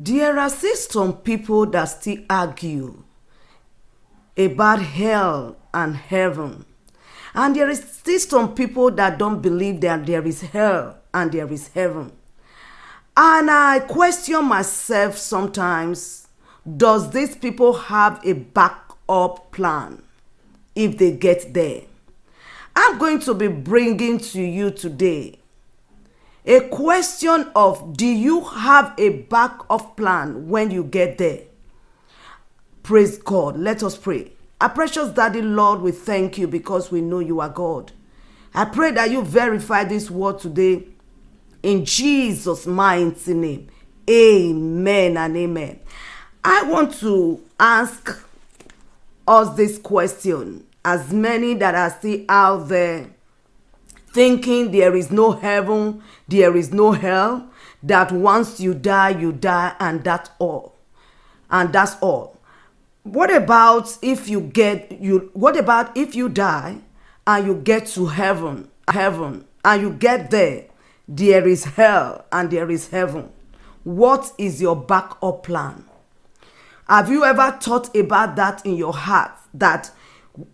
There are still some people that still argue about hell and heaven. And there is still some people that don't believe that there is hell and there is heaven. And I question myself sometimes, does these people have a backup plan if they get there? I'm going to be bringing to you today a question of, do you have a backup plan when you get there? Praise God. Let us pray. Our precious Daddy, Lord, we thank you because we know you are God. I pray that you verify this word today in Jesus' mighty name. Amen and amen. I want to ask us this question. As many that are still out there thinking there is no heaven, there is no hell, that once you die, and that's all. And that's all. What about if you die and you get to heaven, and you get there is hell and there is heaven? What is your backup plan? Have you ever thought about that in your heart, that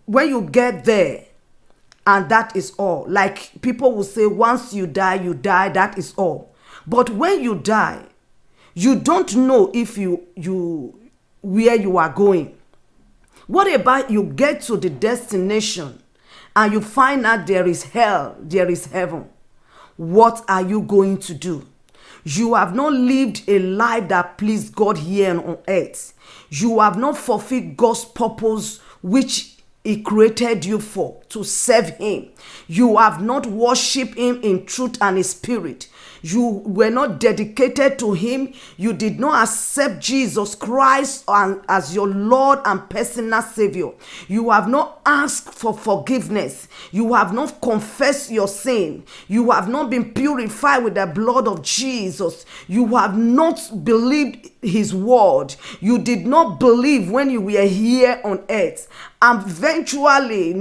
when you get there and that is all? Like people will say, once you die, that is all. But when you die, you don't know if you where you are going. What about you get to the destination and you find out there is hell, there is heaven? What are you going to do? You have not lived a life that pleased God here on earth. You have not fulfilled God's purpose which He created you for, to serve Him. You have not worshipped Him in truth and in spirit. You were not dedicated to Him. You did not accept Jesus Christ as your Lord and personal Savior. You have not asked for forgiveness. You have not confessed your sin. You have not been purified with the blood of Jesus. You have not believed His word. You did not believe when you were here on earth. And eventually,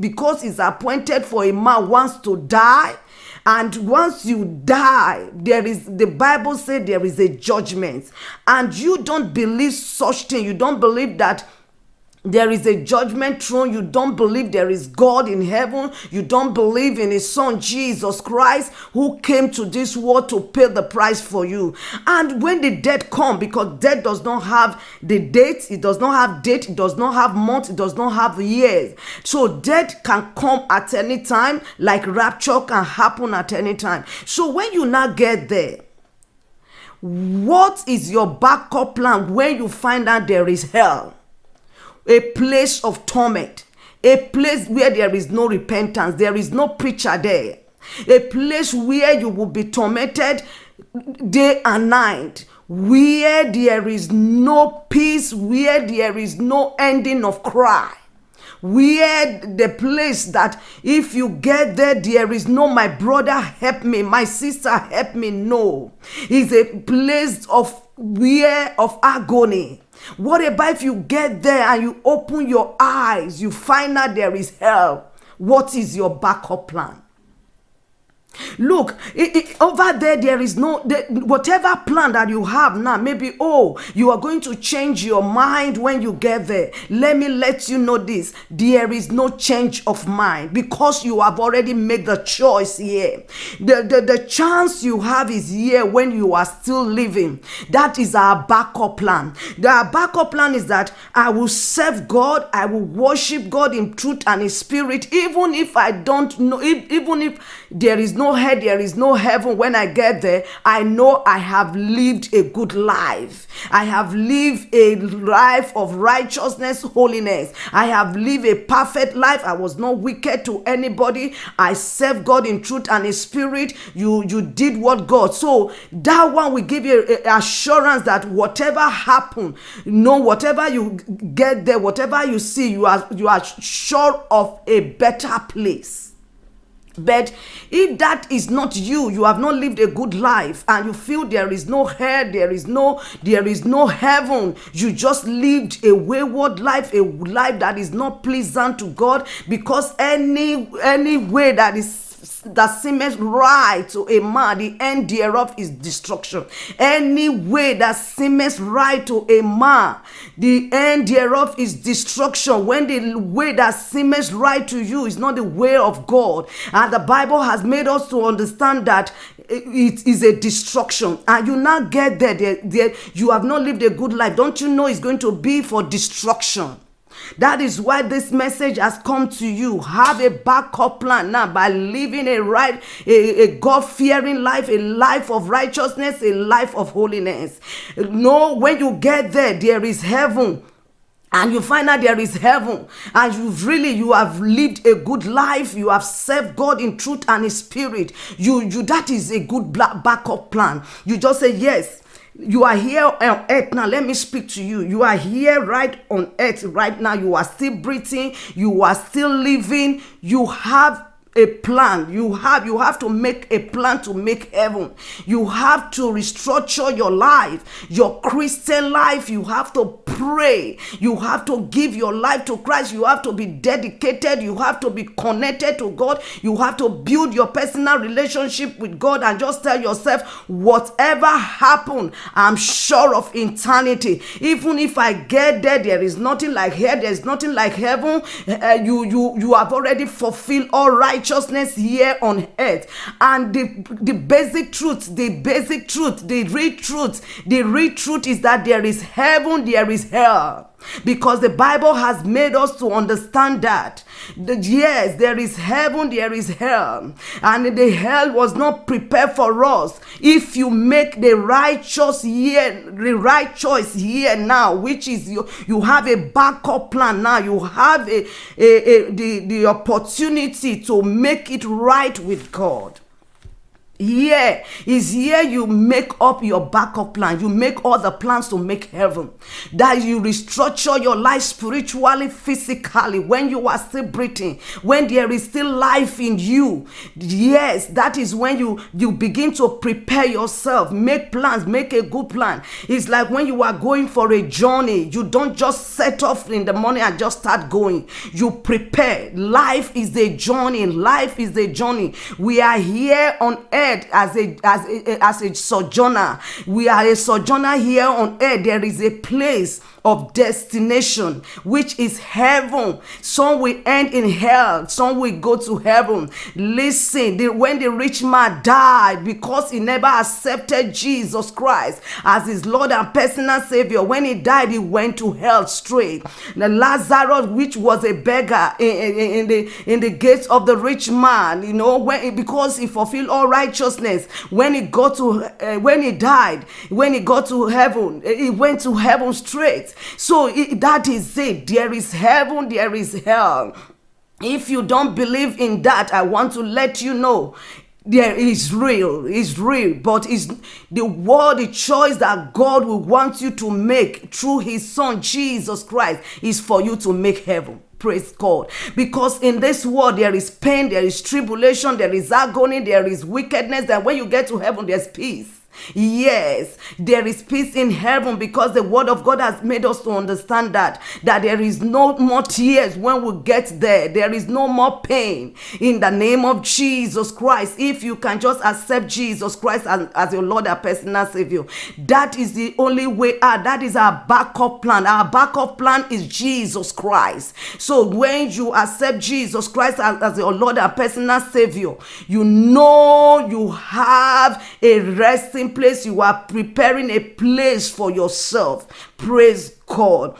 because it's appointed for a man once to die. And once you die, the Bible says there is a judgment. And you don't believe such thing. You don't believe that there is a judgment throne. You don't believe there is God in heaven. You don't believe in His Son Jesus Christ, who came to this world to pay the price for you. And when the death comes, because death does not have the date, it does not have date, it does not have month, it does not have years. So death can come at any time, like rapture can happen at any time. So when you now get there, what is your backup plan when you find out there is hell? A place of torment, a place where there is no repentance, there is no preacher there, a place where you will be tormented day and night, where there is no peace, where there is no ending of cry, where the place that if you get there, there is no my brother help me, my sister help me. No, it's a place of agony. What about if you get there and you open your eyes, you find out there is hell? What is your backup plan? Look, over there is no, whatever plan that you have now, maybe, you are going to change your mind when you get there. Let me let you know this. There is no change of mind because you have already made the choice here. The chance you have is here when you are still living. That is our backup plan. The backup plan is that I will serve God, I will worship God in truth and in spirit, even if I don't know, even if there is no hell, there is no heaven. When I get there, I know I have lived a good life. I have lived a life of righteousness, holiness. I have lived a perfect life. I was not wicked to anybody. I serve God in truth and in spirit. You did what God. So that one will give you assurance that whatever happen, whatever you get there, whatever you see, you are sure of a better place. But if that is not you, you have not lived a good life and you feel there is no hell, there is no heaven, you just lived a wayward life, a life that is not pleasant to God, because any way that is that seemeth right to a man, the end thereof is destruction. Any way that seemeth right to a man, the end thereof is destruction. When the way that seemeth right to you is not the way of God, and the Bible has made us to understand that it is a destruction, and you now get there, you have not lived a good life. Don't you know it's going to be for destruction? That is why this message has come to you. Have a backup plan now by living a God-fearing life, a life of righteousness, a life of holiness. Know when you get there is heaven. And you find out there is heaven, and you have lived a good life. You have served God in truth and in spirit. That is a good backup plan. You just say, yes, you are here on earth now. Let me speak to you. You are here right on earth right now. You are still breathing. You are still living. You have a plan. You have to make a plan to make heaven. You have to restructure your life, your Christian life. You have to pray. You have to give your life to Christ. You have to be dedicated. You have to be connected to God. You have to build your personal relationship with God, and just tell yourself, whatever happened, I'm sure of eternity. Even if I get there is nothing like here. There's nothing like heaven. You have already fulfilled all righteousness here on earth. And the basic truth, the real truth is that there is heaven, there is hell. Because the Bible has made us to understand that yes, there is heaven, there is hell, and the hell was not prepared for us. If you make the right choice here now, which is you have a backup plan now, you have the opportunity to make it right with God. Here you make up your backup plan. You make all the plans to make heaven. That you restructure your life spiritually, physically, when you are still breathing, when there is still life in you. Yes, that is when you begin to prepare yourself. Make plans, make a good plan. It's like when you are going for a journey. You don't just set off in the morning and just start going. You prepare. Life is a journey. Life is a journey. We are here on earth as a sojourner. We are a sojourner here on earth. There is a place of destination, which is heaven. Some will end in hell, some will go to heaven. Listen, when the rich man died because he never accepted Jesus Christ as his Lord and personal Savior, when he died, he went to hell straight. The Lazarus, which was a beggar in the gates of the rich man, because he fulfilled all righteousness, when he got to when he died, when he got to heaven, he went to heaven straight. So that is it. There is heaven, there is hell. If you don't believe in that, I want to let you know there is real, but it's the choice that God will want you to make through his son Jesus Christ is for you to make heaven. Praise God. Because in this world there is pain, there is tribulation, there is agony, there is wickedness. And when you get to heaven, there's peace. Yes, there is peace in heaven, because the word of God has made us to understand that there is no more tears when we get there. There is no more pain in the name of Jesus Christ. If you can just accept Jesus Christ as your Lord and personal Savior, that is the only way out. That is our backup plan. Our backup plan is Jesus Christ. So when you accept Jesus Christ as your Lord and personal Savior, you know you have a resting place. You are preparing a place for yourself. Praise God.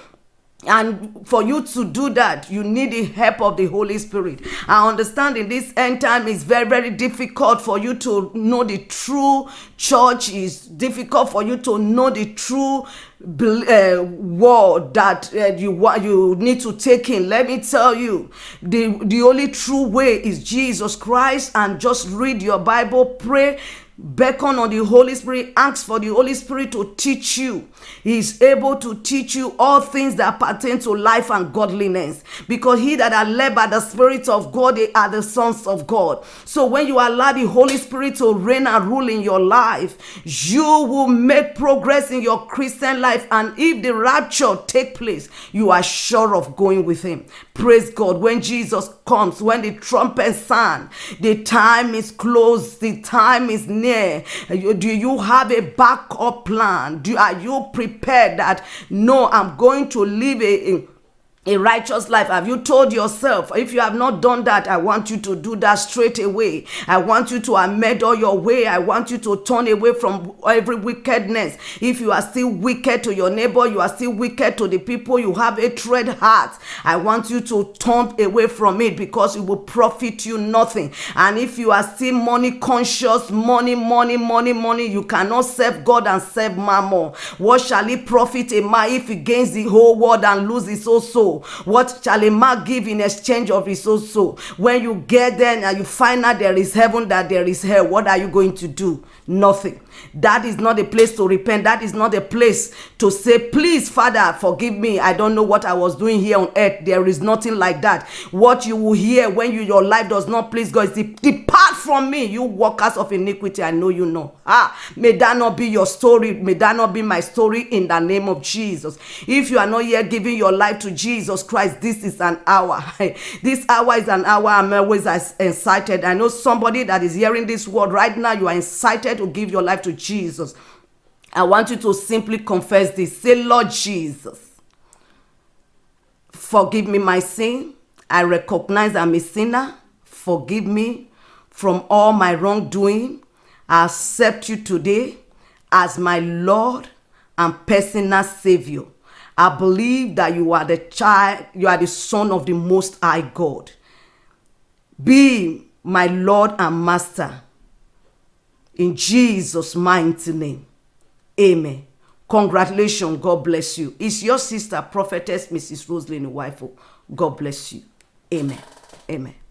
And for you to do that, you need the help of the Holy Spirit. I understand in this end time it's very, very difficult for you to know the true church. It's difficult for you to know the true word that you need to take in. Let me tell you, the only true way is Jesus Christ. And just read your Bible, pray, beckon on the Holy Spirit, ask for the Holy Spirit to teach you. He is able to teach you all things that pertain to life and godliness, because he that are led by the Spirit of God, they are the sons of God. So when you allow the Holy Spirit to reign and rule in your life, you will make progress in your Christian life. And if the rapture take place, you are sure of going with him. Praise God. When Jesus comes, when the trumpet sound, the time is close, the time is near. Do you have a backup plan? Are you prepared that, no, I'm going to live a righteous life? Have you told yourself, if you have not done that, I want you to do that straight away. I want you to amend all your way. I want you to turn away from every wickedness. If you are still wicked to your neighbor, you are still wicked to the people, you have a tread heart, I want you to turn away from it, because it will profit you nothing. And if you are still money conscious, money, you cannot serve God and serve mammon. What shall it profit a man if he gains the whole world and loses his own soul? What shall a man give in exchange of his own soul? When you get there and you find out there is heaven, that there is hell, what are you going to do? Nothing. That is not a place to repent. That is not a place to say, please, Father, forgive me. I don't know what I was doing here on earth. There is nothing like that. What you will hear when your life does not please God is, depart from me, you workers of iniquity. I know you know. May that not be your story. May that not be my story, in the name of Jesus. If you are not yet giving your life to Jesus Christ, this is an hour. This hour is an hour I'm always excited. I know somebody that is hearing this word right now. You are excited to give your life to Jesus. I want you to simply confess this. Say, Lord Jesus, forgive me my sin. I recognize I'm a sinner. Forgive me from all my wrongdoing. I accept you today as my Lord and personal Savior. I believe that you are the child, you are the Son of the Most High God. Be my Lord and Master. In Jesus' mighty name. Amen. Congratulations. God bless you. It's your sister, Prophetess Mrs. Roselyn Nwifo. God bless you. Amen. Amen.